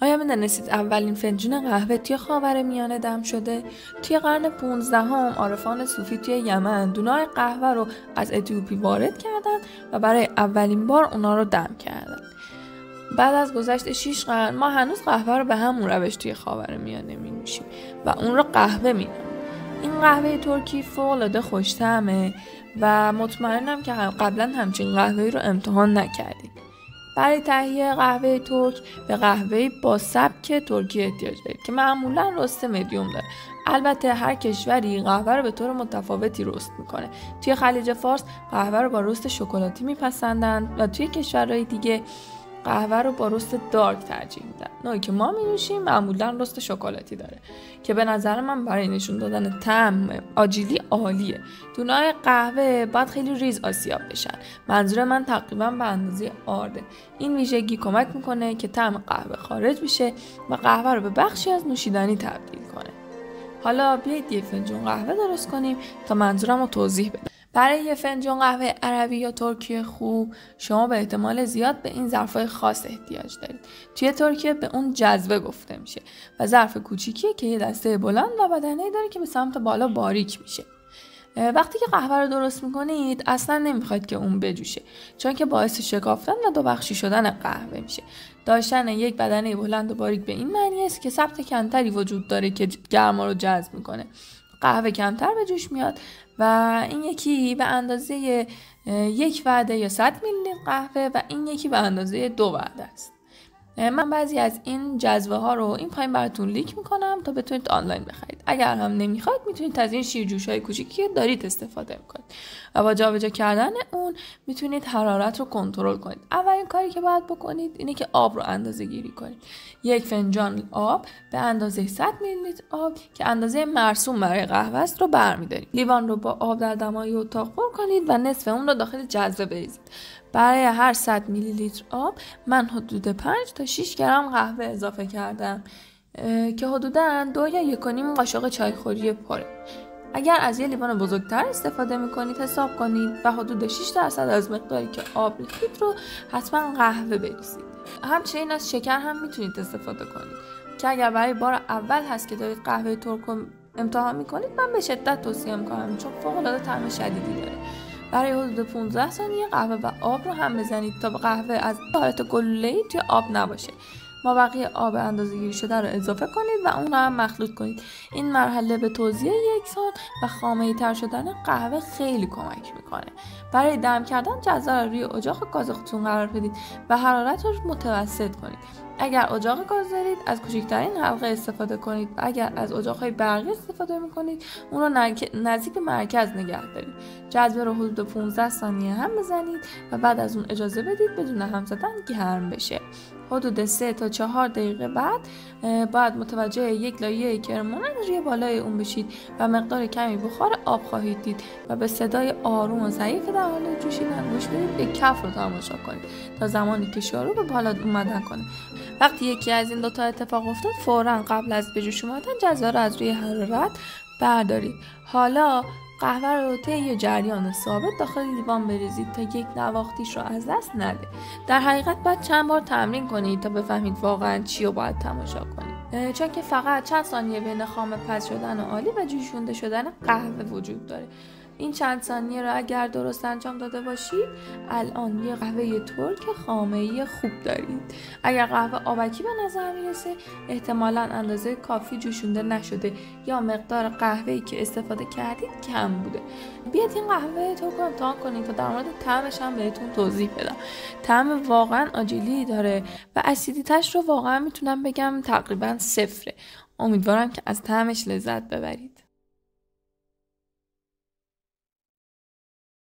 آیا می‌دانستید اولین فنجون قهوه توی خاورمیانه دم شده؟ توی قرن 15 عارفان صوفی توی یمن دونای قهوه رو از اتیوپی وارد کردند و برای اولین بار اونا رو دم کردند. بعد از گذشت 6 قرن ما هنوز قهوه رو به همون روش توی خاورمیانه می‌نوشیم و اون رو قهوه می‌نامیم. این قهوه ترکی فوق‌العاده خوش‌طعمه و مطمئنم که قبلا همچین قهوه‌ای رو امتحان نکردید. برای تهیه قهوه ترک به قهوه با سبک ترکی احتیاج دارید که معمولا رست مدیوم داره. البته هر کشوری قهوه رو به طور متفاوتی رست میکنه. توی خلیج فارس قهوه رو با رست شکلاتی میپسندند و توی کشورهای دیگه قهوه رو با رست دارک ترجیح میدن. نوعی که ما می‌نوشیم معمولا رست شکلاتی داره که به نظر من برای نشون دادن طعم آجیلی عالیه. دونه‌های قهوه باید خیلی ریز آسیاب بشن. منظور من تقریبا به اندازه آرده. این ویژگی کمک میکنه که طعم قهوه خارج بشه و قهوه رو به بخشی از نوشیدنی تبدیل کنه. حالا بیایید یه فنجون قهوه درست کنیم تا منظورم رو توضیح بدم. برای یه فنجان قهوه عربی یا ترکی خوب شما به احتمال زیاد به این ظرفای خاص احتیاج دارید. توی ترکیه به اون جذوه گفته میشه و ظرف کوچیکیه که یه دسته بلند و بدنه‌ای داره که به سمت بالا باریک میشه. وقتی که قهوه رو درست میکنید اصلا نمیخواید که اون بجوشه، چون که باعث شکافتن و دو بخشی شدن قهوه میشه. داشتن یک بدنه بلند و باریک به این معنی است که ثبت کمتری وجود داره که گرما رو جذب میکنه. قهوه کمتر به جوش میاد و این یکی به اندازه 1 وعده یا 100 میلی لیتر قهوه و این یکی به اندازه 2 وعده است. من بعضی از این جذوه ها رو این پایین براتون لینک میکنم تا بتونید آنلاین بخرید. اگر هم نمیخواید میتونید از این شیرجوش های کوچیکی که دارید استفاده کنید و با جابجا کردن اون میتونید حرارت رو کنترل کنید. اولین کاری که باید بکنید اینه که آب رو اندازه گیری کنید. 1 فنجان آب به اندازه 100 میلی لیتر آب که اندازه مرسوم برای قهوه است رو برمی‌دارید. لیوان رو با آب در دمای اتاق پر کنید و نصف اون رو داخل جذوه بریزید. برای هر 100 میلی لیتر آب من حدود 5 تا 6 گرم قهوه اضافه کردم که حدوداً 2 یا 1.5 قاشق چایخوری پره. اگر از یه لیوان بزرگتر استفاده میکنید حساب کنید و حدود 6% از مقداری که آب ریختید رو حتما قهوه بریزید. همچنین از شکر هم میتونید استفاده کنید که اگر برای بار اول هست که دارید قهوه ترک رو امتحان میکنید من به شدت توصیه میکنم، چون فوق‌العاده طعم شدیدی داره. برای حدود 15 ثانیه قهوه و آب رو هم بزنید تا قهوه از حالت گلوله‌ای توی آب نباشه. مابقی آب اندازه‌گیری شده رو اضافه کنید و اون رو هم مخلوط کنید. این مرحله به توزیع یکسان و خامه‌ای تر شدن قهوه خیلی کمک میکنه. برای دم کردن جذر روی اجاق گاز خودتون قرار بدید و حرارت رو متوسط کنید. اگر اجاق گاز دارید از کوچکترین حلقه استفاده کنید و اگر از اجاق‌های برقی استفاده می‌کنید اون رو نزدیک به مرکز نگه دارید. جذبه رو حدود 15 ثانیه هم بزنید و بعد از اون اجازه بدید بدون هم زدن گرم بشه. حدود 3 تا 4 دقیقه بعد باید متوجه یک لایه کرمان روی بالای اون بشید و مقدار کمی بخار آب خواهید دید و به صدای آروم و ضعیف در حال جوشیدن گوش بدید. به کف رو تماشا کنید تا زمانی که شروع به بالا اومدن کنه. وقتی یکی از این دوتا اتفاق افتاد فوراً قبل از به جوش اومدن جذر رو از روی حرارت بردارید. حالا قهوه رو طی یه جریان ثابت داخل لیوان بریزید تا یک نواختیش رو از دست نده. در حقیقت باید چند بار تمرین کنید تا بفهمید واقعا چی رو باید تماشا کنید، چون که فقط چند ثانیه بین خام پز شدن عالی و جوشونده شدن قهوه وجود داره. این چند ثانیه رو اگر درست انجام داده باشید الان یه قهوه ترک خامه‌ای خوب دارید. اگر قهوه آبکی به نظر میرسه احتمالاً اندازه کافی جوشونده نشده یا مقدار قهوه‌ای که استفاده کردید کم بوده. بیاید این قهوه ترک رو امتحان کنید تا در مورد طعمش هم بهتون توضیح بدم. طعم واقعاً آجیلی داره و اسیدیتش رو واقعاً میتونم بگم تقریباً صفره. امیدوارم که از طعمش لذت ببرید.